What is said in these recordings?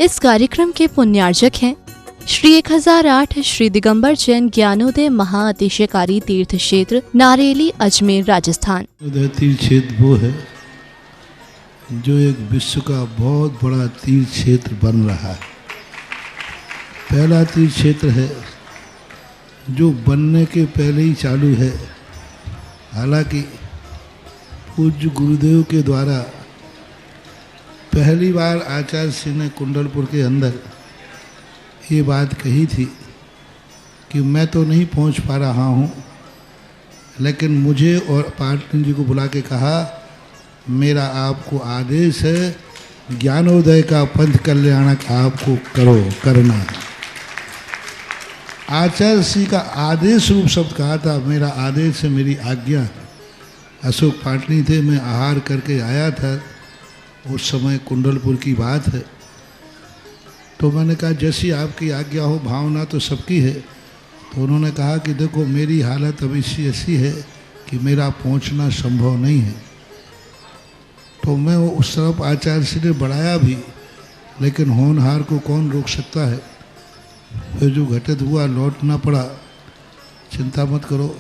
इस कार्यक्रम के पुण्यार्जक हैं श्री 1008 श्री दिगंबर जैन ज्ञानोदय महाअतिशयकारी तीर्थ क्षेत्र नारेली अजमेर राजस्थान। तीर्थ क्षेत्र वो है जो एक विश्व का बहुत बड़ा तीर्थ क्षेत्र बन रहा है। पहला तीर्थ क्षेत्र है जो बनने के पहले ही चालू है। हालांकि पूज्य गुरुदेव के द्वारा पहली बार आचार्य श्री ने कुंडलपुर के अंदर ये बात कही थी कि मैं तो नहीं पहुंच पा रहा हूं, लेकिन मुझे और पाटनी जी को बुला के कहा मेरा आपको आदेश है, ज्ञानोदय का पंथ कल्याणक आपको करना है। आचार्य श्री का आदेश रूप शब्द कहा था, मेरा आदेश है, मेरी आज्ञा। अशोक पाटनी थे, मैं आहार करके आया था, उस समय कुंडलपुर की बात है। तो मैंने कहा जैसी आपकी आज्ञा हो, भावना तो सबकी है। तो उन्होंने कहा कि देखो मेरी हालत अभी ऐसी है कि मेरा पहुंचना संभव नहीं है। तो मैं वो उस तरफ आचार्य श्री ने बढ़ाया भी, लेकिन होनहार को कौन रोक सकता है। फिर जो घटित हुआ लौटना पड़ा। चिंता मत करो,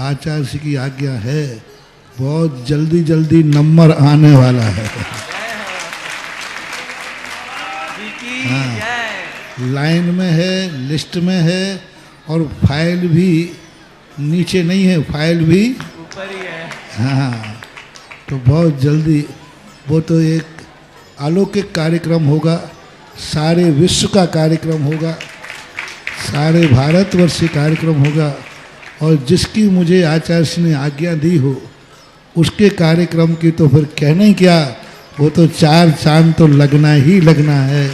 आचार्य श्री की आज्ञा है, बहुत जल्दी जल्दी नंबर आने वाला है। हाँ, लाइन में है, लिस्ट में है, और फाइल भी नीचे नहीं है, फाइल भी ऊपर ही है। हाँ, तो बहुत जल्दी वो तो एक अलौकिक कार्यक्रम होगा, सारे विश्व का कार्यक्रम होगा, सारे भारतवर्ष का कार्यक्रम होगा। और जिसकी मुझे आचार्य ने आज्ञा दी हो उसके कार्यक्रम की तो फिर कहना ही क्या, वो तो 4 चांद तो लगना ही लगना है।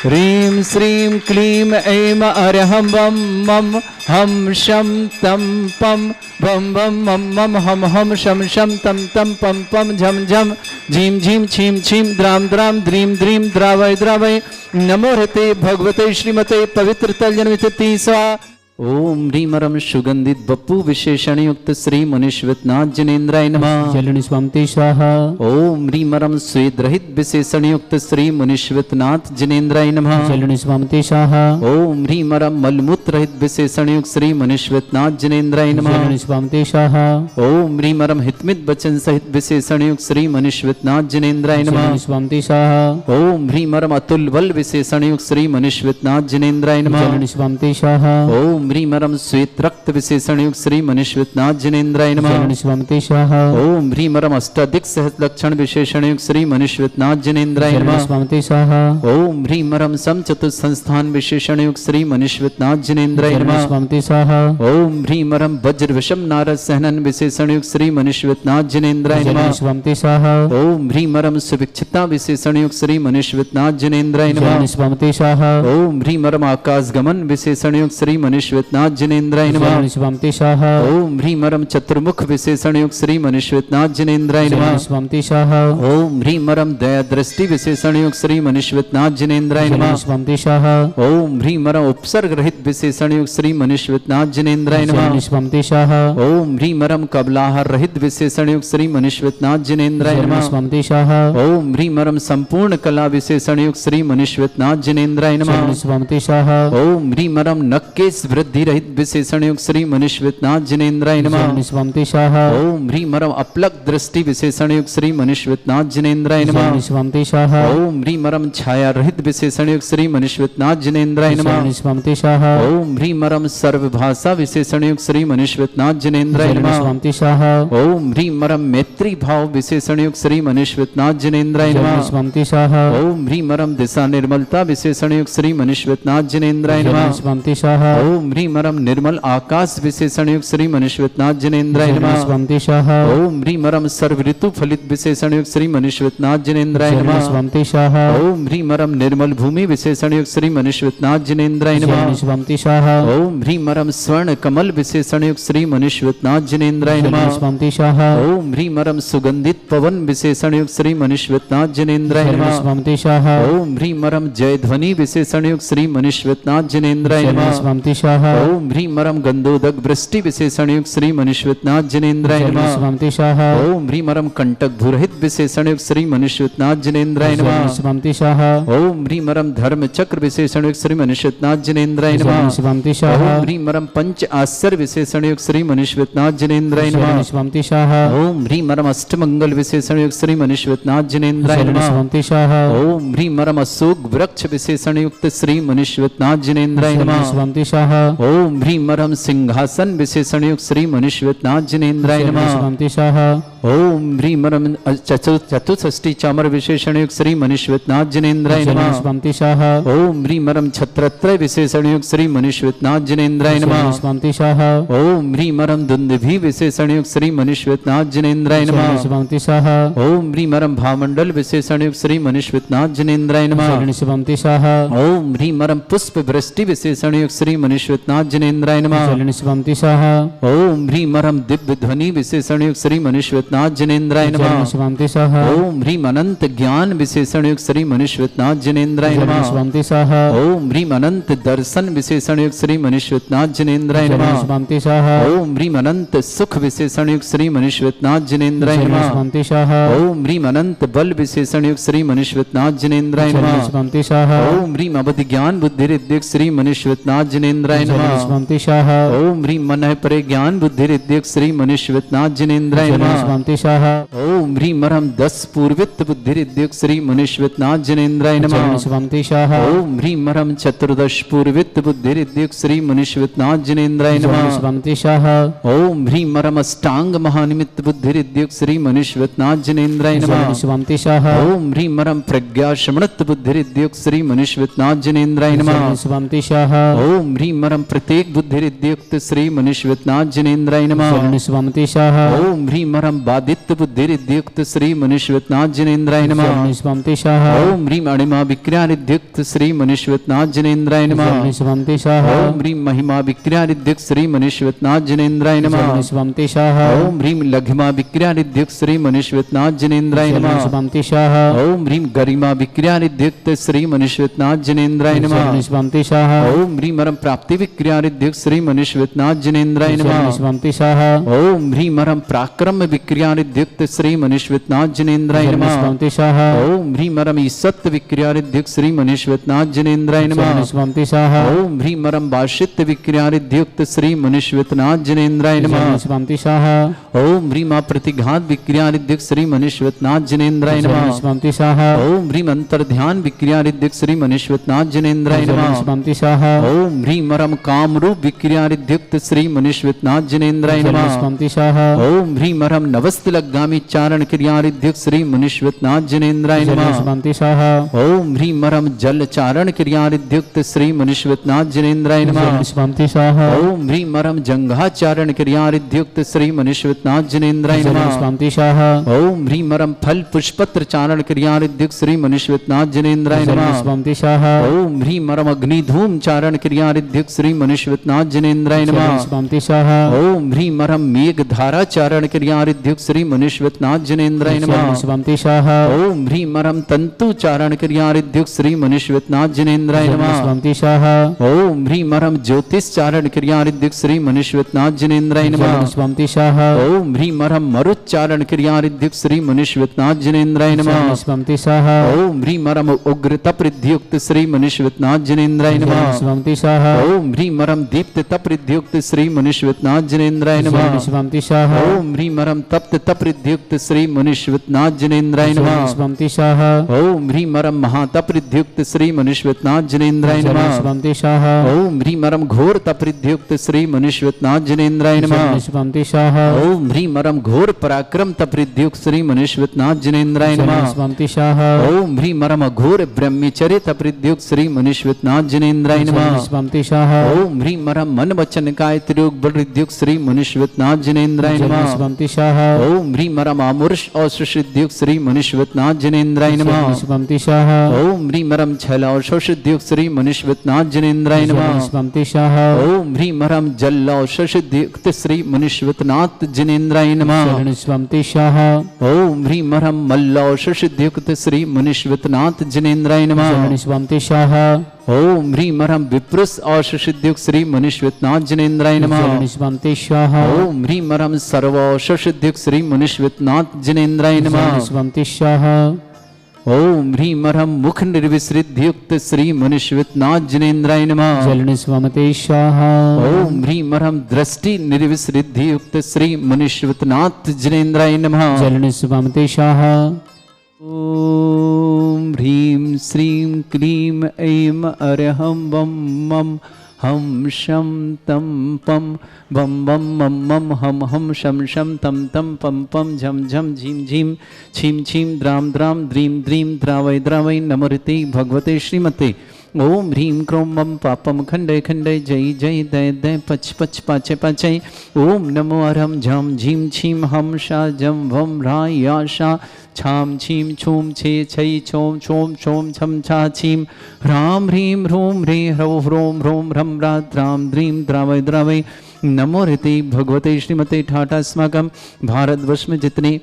ह्रीं श्रीं क्लीं ऐं अरहं वं मं हम शं तं पं भं भं मं मं हम हम शं शं तं तं पं पं झं झं झीं झीं छीं छीं द्रां द्रां द्रीं द्रीं द्रावय द्रावय नमो हते भगवते श्रीमते पवित्र तलजन्विति स्वा। ओम ह्रीमरम सुगंधित बप्पू विशेषण युक्त श्री मुनिश्वतनाथ जिनेन्द्राय नमः। जलनि स्वामी स्वाहा। ओम ह्रीमरम स्वेद रहित विशेषण युक्त श्री मुनिश्वतनाथ जिनेन्द्राय नमः। जलनि स्वामी स्वाहा। ओम ह्रीमरम मलमूत्र रहित विशेषण युक्त श्री मुनिश्वतनाथ जिनेन्द्राय नमः। जलनि स्वामी स्वाहा। ओम ह्रीमरम हितमित वचन सहित विशेषण युक्त श्री मुनिश्वतनाथ जिनेन्द्राय नमः। जलनि स्वामी स्वाहा। ओम ह्रीमरम अतुल बल विशेषण युक्त श्री मुनिश्वतनाथ जिनेन्द्राय नमः। जलनि स्वामी स्वाहा। ओम ह्रीमरम श्वेत रक्त विशेषण युक्त श्री मुनिश्वतनाथ जिनेन्द्राय नमः। जलनि स्वामी स्वाहा। ओम ह्रीमरम अष्टाधिक सहस्र लक्षण विशेषण युक्त श्री मुनिश्वतनाथ जिनेन्द्राय जलनि नमः। स्वामी स्वाहा। ओम ह्रीमरम सम चतुर्थ संस्थान विशेषण युक्त श्री मुनिश्वतनाथ जिनेन्द्राय जलनि नमः। स्वामी स्वाहा। ओम ह्रीमरम वज्र विषम नारद सहनन विशेषण युक्त श्री मुनिश्वतनाथ जिनेन्द्राय जलनि नमः। स्वामी स्वाहा। ओम ह्रीमरम सुविक्षिता विशेषण युक्त श्री मुनिश्वतनाथ जिनेन्द्राय नमः। जलनि स्वामी स्वाहा। ओम ह्रीमरम आकाश गमन विशेषण युक्त श्री मुनिश्वतनाथ जिनेन्द्राय नमः। जलनि स्वामी स्वाहा। ओम ह्रीमरम चतुर्मुख विशेषण युक्त श्री मुनिश्वतनाथ जिनेन्द्राय नमः। जलनि स्वामी स्वाहा। ओम ह्रीमरम दया दृष्टि विशेषण युक्त श्री मुनिश्वतनाथ जिनेन्द्राय जलनि नमः। स्वामी स्वाहा। ओम ह्रीमरम उपसर्ग रहित विशेषण युक्त श्री मुनिश्वतनाथ जिनेन्द्राय नमः। जलनि स्वामी स्वाहा। ओम ह्रीमरम कबलाहार रहित विशेषण युक्त श्री मुनिश्वतनाथ जिनेन्द्राय जलनि नमः। स्वामी स्वाहा। ओम ह्रीमरम संपूर्ण कला विशेषण युक्त श्री मुनिश्वतनाथ जिनेन्द्राय नमः। जलनि स्वामी स्वाहा। ओम ह्रीमरम नक्केश वृद्धि रहित विशेषण युक्त श्री मुनिश्वतनाथ जिनेन्द्राय नमः। जलनि स्वामी स्वाहा। ओम ह्रीमरम अपलक दृष्टि विशेषण युक्त श्री मुनिश्वतनाथ जिनेन्द्राय नमः। जलनि स्वामी स्वाहा। ओम ह्रीमरम छाया रहित विशेषण युक्त श्री मुनिश्वतनाथ जिनेन्द्राय नमः। जलनि स्वामी स्वाहा। ओम ह्रीमरम सर्वभाषा विशेषण युक्त श्री मुनिश्वतनाथ जिनेन्द्राय जलनि नमः। स्वामी स्वाहा। ओम ह्रीमरम मैत्री भाव विशेषण युक्त श्री मुनिश्वतनाथ जिनेन्द्राय जलनि नमः। स्वामी स्वाहा। ओम ह्रीमरम दिशा निर्मलता विशेषण युक्त श्री मुनिश्वतनाथ जिनेन्द्राय जलनि नमः। स्वामी स्वाहा। ओम ह्रीमरम निर्मल आकाश विशेषण युक्त श्री मुनिश्वतनाथ जिनेन्द्राय जलनि नमः। स्वामी स्वाहा। ओम ह्रीमरम सर्व ऋतु फलित विशेषण युक्त श्री मुनिश्वतनाथ जिनेन्द्राय जलनि नमः। स्वामी स्वाहा। ओम ह्रीमरम निर्मल भूमि विशेषण युक्त श्री मुनिश्वतनाथ जिनेन्द्राय जलनि नमः। स्वामी स्वाहा। ओम ह्रीमरम स्वर्ण कमल विशेषण युक्त श्री मुनिश्वतनाथ जिनेन्द्राय जलनि नमः। स्वामी स्वाहा। ओम ह्रीमरम सुगंधित पवन विशेषण युक्त श्री मुनिश्वतनाथ जिनेन्द्राय जलनि नमः। स्वामी स्वाहा। ओम ह्रीमरम जय ध्वनि विशेषण युक्त श्री मुनिश्वतनाथ जिनेन्द्राय जलनि नमः। स्वामी स्वाहा। स्वामितिशाः ओम ह्रीं मरम गंधोदक वृष्टि विशेषण युक्त श्री मनुष्यनाथ जिनेन्द्राय नमः स्वामितिशाः ओम ह्रीं मरम कंटक भूरहित विशेषण युक्त श्री मनुष्यनाथ जिनेन्द्राय नमः स्वामितिशाः ओम ह्रीं मरम धर्म चक्र विशेषण युक्त श्री मनुष्यनाथ जिनेन्द्राय नमः स्वामितिशाः ओम ह्रीं मरम पंच आश्चर्य विशेषण युक्त श्री मनुष्यनाथ जिनेन्द्राय नमः स्वामितिशाः ओम ह्रीं मरम अष्टमंगल विशेषण युक्त श्री मनुष्यनाथ जिनेन्द्राय नमः स्वामितिशाः ओम ह्रीं मरम अशोक वृक्ष विशेषण युक्त श्री मनुष्यनाथ जिनेन्द्राय नमः स्वामितिशाः ओम ह्रीं मरम सिंहासन विशेषण युक्त श्री मनुष्यनाथ जिनेन्द्राय नमः स्वामितिशाः ओम ह्रीं मरम चतुष्षष्टि चामर विशेषण युक्त श्री मनुष्यनाथ जिनेन्द्राय नमः स्वामितिशाः ओम ह्रीं मरम छत्रत्रय विशेषण युक्त श्री मनुष्यनाथ जिनेन्द्राय नमः स्वामितिशाः ओम ह्रीं मरम दुंदुभि विशेषण युक्त श्री मनुष्यनाथ जिनेन्द्राय नमः स्वामितिशाः ओम ह्रीं मरम भामंडल विशेषण युक्त श्री मनुष्यनाथ जिनेन्द्राय नमः स्वामितिशाः ओम ह्रीं मरम पुष्प वृष्टि विशेषण युक्त श्री मनुष्यनाथ जिनेन्द्राय नमः स्वामितिशाः ओम ह्रीं मरम दिव्य ध्वनि विशेषण युक्त श्री मनुष्यनाथ जिनेन्द्राय नमः स्वामितिशाः ओम ह्रीं अनंत ज्ञान विशेषण युक्त श्री मनुष्यनाथ जिनेन्द्राय नमः स्वामितिशाः ओम ह्रीं अनंत दर्शन विशेषण युक्त श्री मनुष्यनाथ जिनेन्द्राय नमः स्वामितिशाः ओम ह्रीं अनंत सुख विशेषण युक्त श्री मनुष्यनाथ जिनेन्द्राय नमः स्वामितिशाः ओम ह्रीं अनंत बल विशेषण युक्त श्री मनुष्यनाथ जिनेन्द्राय नमः स्वामितिशाः ओम ह्रीं अवधि ज्ञान बुद्धि रिद्धिक श्री मनुष्यनाथ जिनेन्द्राय नमः स्वामितिशाः ओम ह्रीं मन परे ज्ञान बुद्धि रिद्धिक श्री मनुष्यनाथ जिनेन्द्राय नमः स्वामितिशाः ओम ह्रीं मरम 10 पूर्वित बुद्धि रिद्धिक श्री मनुष्यनाथ जिनेन्द्राय नमः स्वामितिशाः ओम ह्रीं मरम चतुर्दश पूर्वित बुद्धि रिद्धिक श्री मनुष्यनाथ जिनेन्द्राय नमः स्वामितिशाः ओम ह्रीं मरम अष्टांग महानिमित्त बुद्धि रिद्धिक श्री मनुष्यनाथ जिनेन्द्राय नमः स्वामितिशाः ओम ह्रीं मरम प्रज्ञा श्रमणत बुद्धि रिद्धिक श्री मनुष्यनाथ जिनेन्द्राय नमः स्वामितिशाः ओम ह्रीं मरम प्रत्येक बुद्धि रिद्धियुक्त श्री मनुष्यनाथ जिनेन्द्राय नमः स्वामितिशाः ओम ह्रीं मरम बादित्य बुद्धि रिद्धियुक्त श्री मनुष्यनाथ जिनेन्द्राय नमः स्वामितिशाः ओम ह्रीं अणिमा विक्रिया रिद्धियुक्त श्री मनुष्यनाथ जिनेन्द्राय नमः स्वामितिशाः ओम ह्रीं महिमा विक्रिया रिद्धियुक्त श्री मनुष्यनाथ जिनेन्द्राय नमः स्वामितिशाः ओम ह्रीं लघिमा विक्रिया रिद्धियुक्त श्री मनुष्यनाथ जिनेन्द्राय नमः स्वामितिशाः ओम ह्रीं गरिमा विक्रिया रिद्धियुक्त श्री मनुष्यनाथ जिनेन्द्राय नमः स्वामितिशाः ओम ह्रीं मरम प्राप्ति विक्रिया रिद्धियुक्त श्री मनुष्यनाथ जिनेन्द्राय नमः स्वामितिशाः ओम ह्रीं मरम पराक्रम विक्रिया रिद्धियुक्त श्री मनुष्यनाथ जिनेन्द्राय नमः स्वामितिशाः ओम ह्रीं मरम ईसत्व विक्रिया रिद्धियुक्त श्री मनुष्यनाथ जिनेन्द्राय नमः स्वामितिशाः ओम ह्रीं मरम वाशित्य विक्रिया रिद्धियुक्त श्री मनुष्यनाथ जिनेन्द्राय नमः स्वामितिशाः ओम ह्रीं प्रतिघात विक्रिया रिद्धियुक्त श्री मनुष्यनाथ जिनेन्द्राय नमः स्वामितिशाः ओम ह्रीं अंतर्ध्यान विक्रिया रिद्धियुक्त श्री मनुष्यनाथ जिनेन्द्राय नमः स्वामितिशाः ओम ह्रीं मरम कामरूप विक्रिया रिद्धियुक्त श्री मनुष्यनाथ जिनेन्द्राय नमः स्वामितिशाः ओम ह्रीं मरम नवस्तिलगामी चारण क्रिया रिद्धियुक्त श्री मनुष्यनाथ जिनेन्द्राय नमः स्वामितिशाः ओम ह्रीं मरम जल चारण क्रिया रिद्धियुक्त श्री मनुष्यनाथ जिनेन्द्राय नमः स्वामितिशाः ओम ह्रीं मरम जंघाचारण क्रिया रिद्धियुक्त श्री मनुष्यनाथ जिनेन्द्राय नमः स्वामितिशाः ओम ह्रीं मरम फल पुष्पत्र चारण क्रिया रिद्धियुक्त श्री मनुष्यनाथ जिनेन्द्राय नमः स्वामितिशाः ओम ह्रीं मरम अग्नि धूम चारण क्रिया रिद्धियुक्त श्री मनुष्यनाथ जिनेन्द्राय नमः स्वामितिशाः ओम ह्रीं मरम मेघ धारा चारण क्रिया रिद्धियुक्त श्री मनुष्यनाथ जिनेन्द्राय नमः स्वामितिशाः ओम ह्रीं मरम तंतु चारण क्रिया रिद्धियुक्त श्री मनुष्यनाथ जिनेन्द्राय नमः स्वामितिशाः ओम ह्रीं मरम ज्योतिष चारण क्रिया रिद्धियुक्त श्री मनुष्यनाथ जिनेन्द्राय नमः स्वामितिशाः ओम ह्रीं मरम मरुच्चारण क्रिया रिद्धियुक्त श्री मनुष्यनाथ जिनेन्द्राय नमः स्वामितिशाः ओम ह्रीं मरम उग्र तप रिद्धियुक्त श्री मनुष्यनाथ जिनेन्द्राय नमः स्वामितिशाः ओम ह्रीं मरम दीप्त तप रिद्धियुक्त श्री मनुष्यनाथ जिनेन्द्राय नमः स्वामितिशाः ओम ह्रीं मरम तप्त तप रिद्धियुक्त श्री मनुष्यनाथ जिनेन्द्राय नमः स्वामितिशाः ओम ह्रीं मरम महातप रिद्धियुक्त श्री मनुष्यनाथ जिनेन्द्राय नमः स्वामितिशाः ओम ह्रीं मरम घोर तप रिद्धियुक्त श्री मनुष्यनाथ जिनेन्द्राय नमः स्वामितिशाः ओम ह्रीं मरम घोर पराक्रम तप रिद्धियुक्त श्री मनुष्यनाथ जिनेन्द्राय नमः स्वामितिशाः ओम ह्रीं मरम घोर ब्रह्मचर्य तप रिद्धियुक्त श्री मनुष्यनाथ जिनेन्द्राय नमः स्वामितिशाह ओम ह्रीं मरम मन वचन काय त्रियोग बल रिद्धियुक्त श्री मनुष्यनाथ जिनेन्द्राय नमः स्वामितिशाह ओम ह्रीं मरम आमुर्ष और सुषिद्युक्त श्री मनुष्यनाथ जिनेन्द्राय नमः स्वामितिशाह ओम ह्रीं मरम छल और सुषिद्युक्त श्री मनुष्यनाथ जिनेन्द्राय नमः स्वामितिशाह ओम ह्रीं मरम जल और सुषिद्युक्त श्री मनुष्यनाथ जिनेन्द्राय नमः स्वामितिशाह ओम ह्रीं मरम मल्ल और सुषिद्युक्त श्री मनुष्यनाथ जिनेन्द्राय नमः स्वामितिशाह ओम ह्रीम हरम विप्रुस औषसिद्युक्त श्री मुनिश्वितनाथ जिनेन्द्राय नमः। जलनिष्पन्ते स्वाहा ओम ह्रीम हरम सर्वौषसिद्युक्त श्री मुनिश्वितनाथ जिनेन्द्राय नमः। जलनिष्पन्ते स्वाहा ओम ह्रीम हरम मुख निर्विसृद्युक्त श्री मुनिश्वितनाथ जिनेन्द्राय नमः। जलनिष्पन्ते स्वाहा ओम ह्रीम हरम दृष्टि निर्विसृद्युक्त श्री मुनिश्वितनाथ जिनेन्द्राय नमः। जलनिष्पन्ते स्वाहा ओम ह्रीं श्रीं क्लीं ऐं अरहं वं मं हम शं तं पं बं बं मं मं हम हम शं शं तं तं पं पं झं झं झीं झीं छीं छीं द्रां द्रां द्रीं द्रीं द्रावै द्रावै नमोते भगवते श्रीमते। ओम ह्रीं क्रों मम पापम खंडे खंडे जय जय दय दय पच पच पाचे पाचे। ओम नमो अरहं झं झीं छीं हम शा जं भं ह्रा या शा छाम छीम छूम छे छै छोम छोम छोम छम छा छीम ह्राम ह्रीं ह्रूं ह्री ह्रौ ह्रों ह्रों ह्रं ह्रा द्रां द्रीं द्रावै द्रावै नमो ऋते भगवते श्रीमते। ठाठा अस्माकं भारतवर्ष में जितने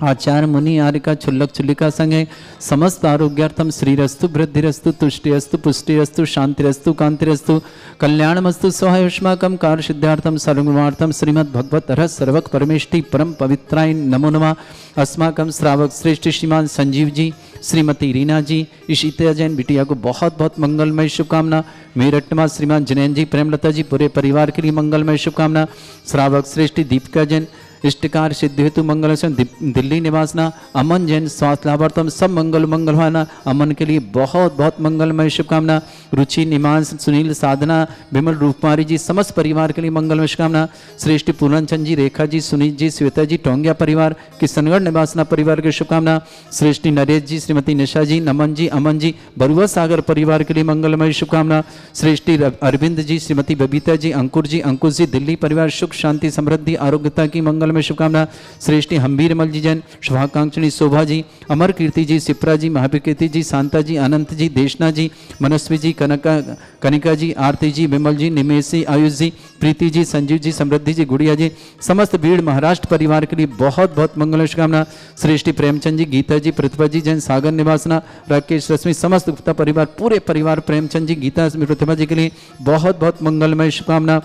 आचार्य मुनि आर्यका छुल्लक छुल्लिका संघ है, समस्त आरोग्यार्थम श्रीरस्तु वृद्धिरस्तु तुष्टिरस्तु पुष्टिरस्तु शांतिरस्तु कांतिरस्तु कल्याणमस्तु सहायुष्माकं कार्य सिद्धार्थम सर्वगुणार्थम श्रीमद् भगवत रस सर्वक परमेष्टि परम पवित्राय नमो नमः। अस्माकं श्रावक श्रेष्ठ श्रीमान संजीव जी, श्रीमती रीना जी, ईशिता जैन बिटिया को बहुत बहुत मंगलमय शुभकामना। मेरठ में श्रीमान जैन जी, प्रेमलता जी, पूरे परिवार के लिए मंगलमय शुभकामना। श्रावक श्रेष्ठी दीपिका जैन, इष्टकार सिद्धि हेतु मंगल से दिल्ली निवासना। अमन जैन स्वास्थ्य लाभार्थम सब मंगल मंगलवाना। अमन के लिए बहुत बहुत मंगलमय शुभकामना। रुचि निमांस सुनील साधना विमल रूपकुमारी जी, समस्त परिवार के लिए मंगलमय शुभकामना। श्रेष्ठ पूर्णचंद जी, रेखा जी, सुनीत जी, श्वेता जी, टोंगिया परिवार, किशनगढ़ निवासना परिवार की शुभकामना। श्रेष्ठी नरेश जी, श्रीमती निशा जी, नमन जी, अमन जी, बरुआ सागर परिवार के लिए मंगलमय शुभकामना। श्रेष्ठी अरविंद जी, श्रीमती बबीता जी, अंकुर जी, दिल्ली परिवार सुख शांति समृद्धि आरोग्यता की मंगल में शुभकामना। श्रेष्ठी हम्बीरमल जी जैन, शुभाकांक्षणी शोभा जी, अमर कीर्ति जी, सिप्रा जी, महावीर कीर्ति जी, शांता जी, अनंत जी, देशना जी, मनस्वी जी, कनिका जी, आरती जी, विमल जी, निमेश जी, आयुष जी, प्रीति जी, संजीव जी, समृद्धि जी, गुड़िया जी, समस्त भीड़ महाराष्ट्र परिवार के लिए बहुत बहुत मंगल शुभकामना। श्रेष्ठी प्रेमचंद जी, गीता जी, प्रतिभा जी जैन, सागर निवासना, राकेश रश्मि, समस्त गुप्ता परिवार, पूरे परिवार प्रेमचंद जी, गीता प्रतिभा जी के लिए बहुत बहुत मंगलमय शुभकामना।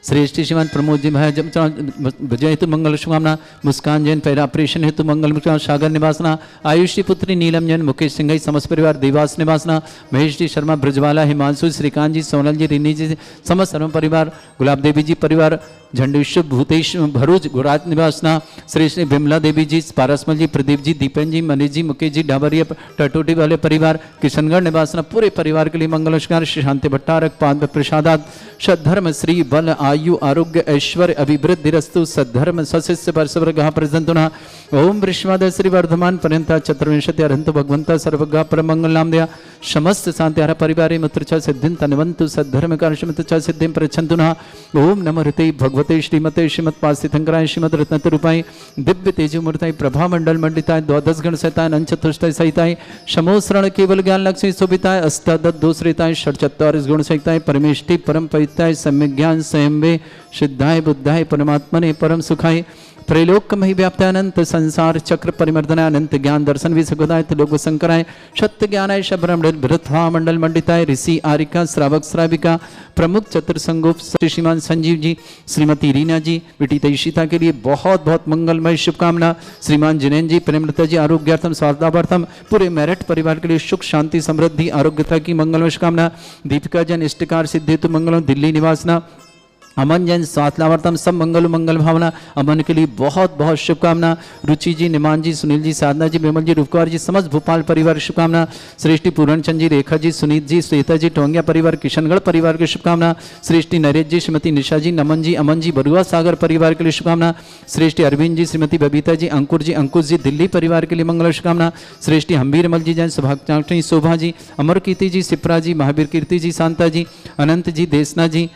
श्रेष्ठी श्रीमान प्रमोद जी भाई विजय हेतु मंगल शुभकामना। मुस्कान जैन, पैरा ऑपरेशन हेतु मंगल सागर निवासना। आयुषी पुत्री नीलम जैन, मुकेश सिंघई, समस्त परिवार देवास निवासना। महेश जी शर्मा, ब्रजवाला, हिमांशु, श्रीकांत जी, सोनल जी, रिनी जी, समस्त सर्व परिवार, गुलाब देवी जी परिवार, झंडेश्वर भूतेश भरूच गुरात निवासना। श्री श्री विमला देवी जी, पारसमल जी, प्रदीप जी, दीपन जी, मनीष जी, मुकेश जी, डाबरिया टटोटी वाले परिवार, किशनगढ़ निवासना, पूरे परिवार के लिए मंगलकार। श्री शांति भट्टारक पाद प्रसादात सद्धर्म श्री बल आयु आरोग्य ऐश्वर्य अभिवृद्धिरस्तु सद्धर्म सशिष्य वर्षवर्गः प्रजंतुना। ओम विश्वाद श्री वर्धमान पर्यंता चतुर्विंशति अरहंत भगवंता सर्वगा परम मंगल नाम दया समस्त शांति परिवारे मित्र च सिद्धिं तनवंतु सद्धर्म कार्य च सिद्धिं प्रच्छन्तुना। ओम नमो ऋते भगवते श्रीमते श्रीमत्पास्थितंकराय श्रीमद रत्नतरूपाय दिव्य तेजोमूर्ताय प्रभा मंडल मंडिताय द्वादश गण सहिताय अंचतुष्टाय सहिताय समोसरण केवल ज्ञान लक्ष्मी शोभिताय अष्टादश दोषरिताय षट्चत्वारिश गुण सहिताय परमेष्टि परम पवित्राय सम्यक ज्ञान स्वयंवे सिद्धाय बुद्धाय परमात्मने परम सुखाय त्रैलोक्यमहि व्याप्तानंत संसार चक्र परिमर्दनाय अनंत ज्ञान दर्शन विसुखदाय त्रिलोक शंकराय सत्य ज्ञानाय शब्रह्म मंडल मंडिताय ऋषि आरिका श्रावक श्राविका प्रमुख चतुर्संगोप श्रीमान संजीव जी, श्रीमती रीना जी, बेटी तईशिता के लिए बहुत बहुत मंगलमय शुभकामना। श्रीमान जिनेन जी, प्रेमलता जी, आरोग्यार्थम स्वास्थ्यार्थम पूरे मेरठ परिवार के लिए सुख शांति समृद्धि आरोग्यता की मंगलमय शुभकामना। दीपिका जन, इष्टकार सिद्धि हेतु मंगलम, दिल्ली निवासना। अमन जैन, स्वास्थ्य लाभार्थम सब मंगल मंगल भावना। अमन के लिए बहुत बहुत शुभकामना। रुचि जी, निमान जी, सुनील जी, साधना जी, विमल जी, रूपकुमार जी, समस्त भोपाल परिवार शुभकामना। श्रेष्ठी पूरणचंद जी, रेखा जी, सुनीत जी, श्वेता जी, टोंगिया परिवार, किशनगढ़ परिवार की शुभकामना। श्रेष्ठी नरेश जी, श्रीमती निशा जी, नमन जी, अमन जी, बरुआ सागर परिवार के लिए शुभकामना। श्रेष्ठी अरविंद जी, श्रीमती बबीता जी, अंकुर जी, अंकुश जी, दिल्ली परिवार के लिए मंगल शुभकामना। श्रेष्ठी हम्बीरमल जी जैन, शुभाकांक्षी शोभा जी, अमर कीर्ति जी, सिप्रा जी, महावीर कीर्ति जी, शांता जी, अनंत जी, देशना जी,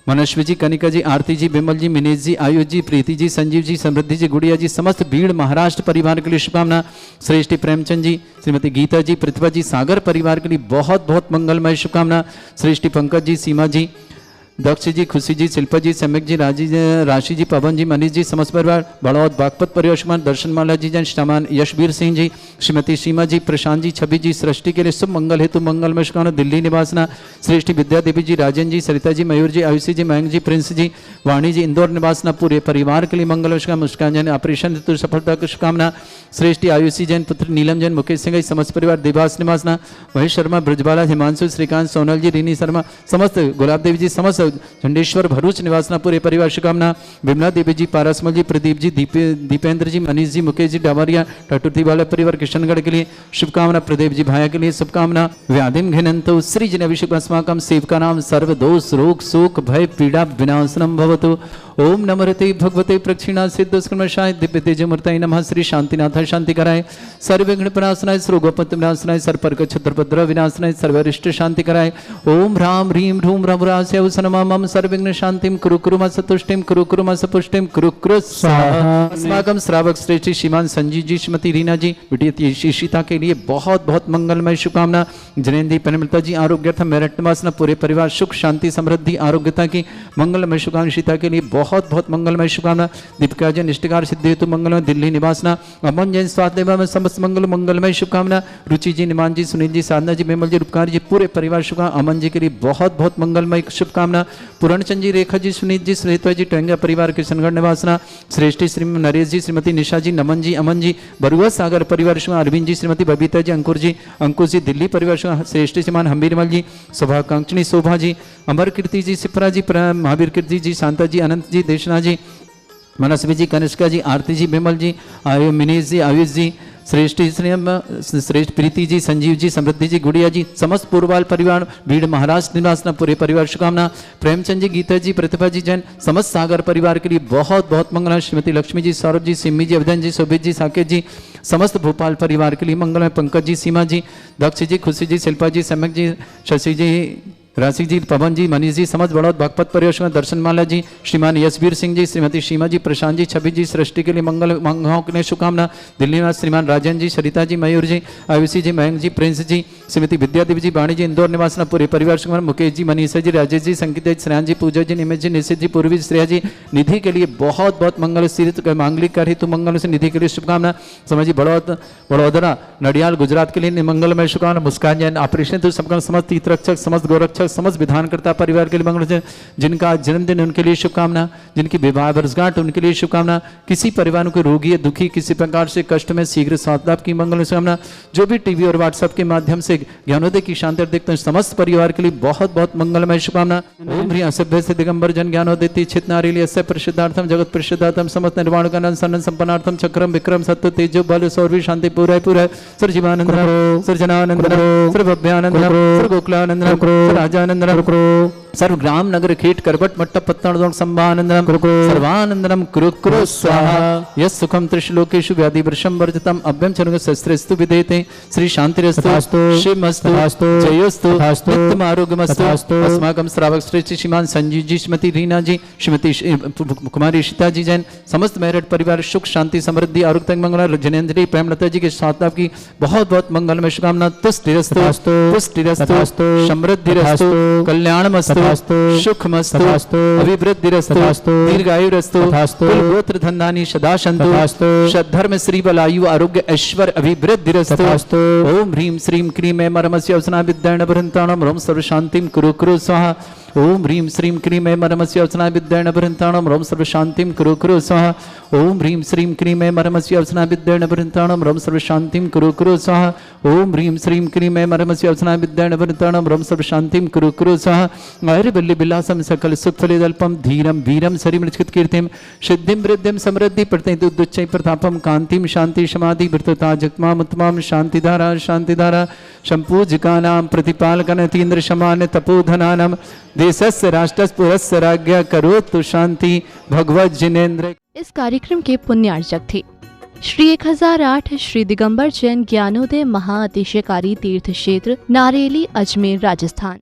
मनस्वी जी, कनिका जी, आरती जी, विमल जी, मिनेश जी, आयुष जी, प्रीति जी, संजीव जी, समृद्धि जी, गुड़िया जी, समस्त भीड़ महाराष्ट्र परिवार के लिए शुभकामना। श्रेष्ठी प्रेमचंद जी, श्रीमती गीता जी, प्रतिभा जी, सागर परिवार के लिए बहुत बहुत मंगलमय शुभकामना। श्रेष्ठी पंकज जी, सीमा जी, दक्ष जी, खुशी जी, शिल्पा जी, सम्यक जी, राशि जी, पवन जी, मनीष जी, समस्त परिवार, बड़ौद बागपत परिवार, दर्शन माला जी जन, श्रमान यशवीर सिंह जी, श्रीमती सीमा जी, प्रशांत जी, छवि जी, सृष्टि के लिए शुभ मंगल हेतु मंगलमय शुभकामना। दिल्ली निवासना श्रेष्ठी विद्या देवी जी, राजन जी, सरिता जी, मयूर जी, आयुषी जी, मयंक जी, प्रिंस जी, वाणी जी, इंदौर निवासना पूरे परिवार के लिए मंगलमय शुभकामना। मुस्कान जैन ऑपरेशन हेतु सफलता की शुभकामना। श्रेष्ठी आयुषी जैन, पुत्र नीलम जैन, मुकेश सिंह, समस्त परिवार देवास निवासना, महेश शर्मा, ब्रजबाला, हिमांशु, श्रीकांत, सोनल जी, रीनी शर्मा, समस्त गुलाब देवी जी, समस्त झंडेश्वर भरूच निवासना पूरे परिवार शुभकामना। विमला देवी जी, पारसमल जी, प्रदीप जी, दीपेंद्र जी, मनीष जी, मुकेश जी, डावरिया, टटुर्ती वाला परिवार किशनगढ़ के लिए शुभकामना। प्रदीप जी भाया के लिए शुभकामना। व्याधिम घिनंतु श्री जन अभिषेक अस्माकं सेवका नाम सर्वदोष रोग शोक भय पीड़ा विनाशनम भवतु। ओम नमरते भगवते प्रक्षिणा सिद्धस्कर्मशाय दिव्य तेजमूर्तये नमः। श्री शांतिनाथ शांति कराए, सर्वविघ्न प्रणाशनाय, सर्वगोपत विनाशनाय, सर्वपर्क क्षत्रभद्र विनाशनाय, सर्वरिष्ट शांति कराए। ओम ह्राम ह्रीम ह्रूम रघुरास्य मम सर्वविघ्न शांतिम कुरु कुरु म सतुष्टिम कुरु कुरु म सपुष्टिम कुरु कुरु स्वाहा। अस्माकं श्रावक श्रेष्ठ श्रीमान संजीव जी, श्रीमती रीना जी, बिटिया ईशिता के लिए बहुत बहुत मंगलमय शुभकामना। जनेन्द्री परिमलता जी, आरोग्यर्थ मेरठ निवासना पूरे परिवार सुख शांति समृद्धि आरोग्यता की मंगलमय शुभकामना। ईशिता के लिए बहुत बहुत मंगलमय शुभकामना। दीपिका जैन इष्टकार सिद्धि हेतु मंगलमय दिल्ली निवासना। अमन जैन स्वास्थ्य में समस्त मंगलमय शुभकामना। रुचि जी, निमान जी, सुनील जी, साधना जी, मेमल जी, रूपकार जी, पूरे परिवार शुभकामना। अमन जी के लिए बहुत बहुत मंगलमय शुभकामना। पूरणचंद जी, रेखा जी, सुनील जी, श्रेता जी, टंगा परिवार किशनगढ़ निवासना। श्रेष्ठी श्री नरेश जी, श्रीमती निशा जी, नमन जी, अमन जी, बरुआ सागर परिवार शुभकामना। अरविंद जी, श्रीमती बबीता जी, अंकुर जी, अंकुश जी, दिल्ली परिवार शुभकामना। श्रेष्ठी श्रीमान हमीरमल जी, शोभाकांक्षणी शोभा जी, अमर कीर्ति जी, सिपरा जी, महावीर कीर्ति जी, शांता जी, अनंत जी, देशना जी, मनस्वी जी, कनिष्का जी, आरती जी, विमल जी, मिनीश जी, आयुष जी, श्रेष्ठ प्रीति जी, संजीव जी, समृद्धि जी, गुड़िया जी, समस्त पूर्वाल परिवार, भीड़ महाराष्ट्र निवासना पूरे परिवार शुभकामना। प्रेमचंद जी, गीता जी, प्रतिभा जी, जैन, समस्त सागर परिवार के लिए बहुत बहुत मंगल। श्रीमती लक्ष्मी जी, सौरभ जी, सिम्मी जी, अवधन जी, शोभित जी, साकेत जी, समस्त भोपाल परिवार के लिए मंगल। पंकज जी, सीमा जी, दक्ष जी, खुशी जी, शिल्पा जी, सम्यक जी, शशि जी, राशि जी, पवन जी, मनीष जी, समस्त बड़ौद बागपत परिवेश, दर्शन माला जी, श्रीमान यशवीर सिंह जी, श्रीमती सीमा जी, प्रशांत जी, छवि जी, सृष्टि के लिए मंगलों के लिए शुभकामना। दिल्ली में श्रीमान राजन जी, सरिता जी, मयूर जी, आयुषी जी, मयंक जी, प्रिंस जी, श्रीमती विद्या देवी जी, वाणी जी, इंदौर निवासना पूरे परिवार शुभकामना। मुकेश जी, मनीषा जी, राजेश जी, संकित जी, श्रेयान जी, पूजा जी, निमित जी, निशित जी, पूर्वी श्रेया जी, निधि के लिए बहुत बहुत मंगल। सिर मांगलिक कार्य हेतु मंगल से निधि के लिए शुभकामना। समझ जी, बड़ौदरा नडियाल गुजरात के लिए मंगलमय शुभकामना। मुस्कान जैन ऑपरेशन हेतु समस्त तीर्थरक्षक, समस्त गौरक्षक, समस्त विधानकर्ता परिवार के लिए मंगल। जिनका जन्मदिन उनके लिए शुभकामना, जिनकी विवाह वर्षगांठ उनके लिए शुभकामना। किसी परिवार को रोगी या दुखी किसी प्रकार से कष्ट में शीघ्र स्वास्थ्य लाभ की मंगल शुभकामना। जो भी टीवी और व्हाट्सएप के माध्यम से ज्ञानोदय की शांति देखते हैं समस्त परिवार के लिए बहुत बहुत मंगलमय शुभकामना। ओम ह्रीं असभ्य से दिगंबर जन ज्ञानोदय छित नारी अस्य प्रसिद्धार्थम जगत प्रसिद्धार्थम समस्त निर्वाण का सन्न संपन्नार्थम चक्रम विक्रम सत्य तेजो बल सौरभि शांति पूरा पूरा सर्वजीवानंद सर्वजनानंद सर्वभव्यानंद सर्वगोकुलानंद राजानंद सर्व ग्राम नगर खेट करबट मट्ट पत्तन संभानंदनम सर्वानंदनम कुरु कुरु स्वाहा। यस सुखम त्रिशलोकेषु व्याधि वर्षम वर्जितम अभ्यम चरुंग शस्त्रस्तु विदेते। श्री शांतिरस्तु शिवमस्तु जयोस्तु नित्यम आरोग्यमस्तु। अस्माकं श्रावक श्रेष्ठ श्रीमान संजीव जी, श्रीमती रीना जी, श्रीमती कुमारी ईशिता जी जैन, समस्त मेरठ परिवार सुख शांति समृद्धि आरोग्य मंगल। जनेन्द्री प्रेमलता जी के साथ आपकी बहुत बहुत मंगलमय शुभकामना। तुष्टिरस्तु पुष्टिरस्तु समृद्धिरस्तु कल्याणमस्तु सुखमस्तु अभिवृद्धिरस्तु दीर्घायुरस्तु कुलगोत्र धन्धानि सदा सन्तु सद्धर्म श्री बलायु आरोग्य ऐश्वर्य अभिवृद्धिरस्तु। ओम ह्रीं श्रीं क्रीं ऐं मरमस्य अवसना विद्याण बृहंताणं रोम सर्व शांतिं कुरु कुरु स्वाहा। ओम ह्रीं श्रीं क्रीं ऐं मरमस्य अवसना विद्याण बृहंताणं रोम सर्व शांतिं कुरु कुरु स्वाहा। ओम ह्रीं श्रीं क्रीं ऐं मरमस्य अवसना विद्याण बृहंताणं रोम सर्व शांतिं कुरु कुरु स्वाहा। ओम ह्रीं श्रीं क्रीं ऐं मरमस्य अवसना विद्याण बृहंताणं रोम सर्व शांतिं कुरु कुरु स्वाहा। वैरवल्ली विलासम सकल सुखफलिदल्पम धीरम वीरम सरिमृच्छित कीर्तिम सिद्धिम वृद्धिम समृद्धि प्रतिदुच्चै प्रतापम कांतिम शांति समाधि वृतता जगमाम उत्तमाम शांतिधारा शांतिधारा संपूजकानां प्रतिपालकनतीन्द्र समान तपोधनानां देशस्य राष्ट्रस्य पुरस्य राज्ञा करोतु शांति भगवत जिनेन्द्र। इस कार्यक्रम के पुण्यार्चक थे श्री 1008 श्री दिगंबर जैन ज्ञानोदय महाअतिशयकारी तीर्थ क्षेत्र नारेली, अजमेर, राजस्थान।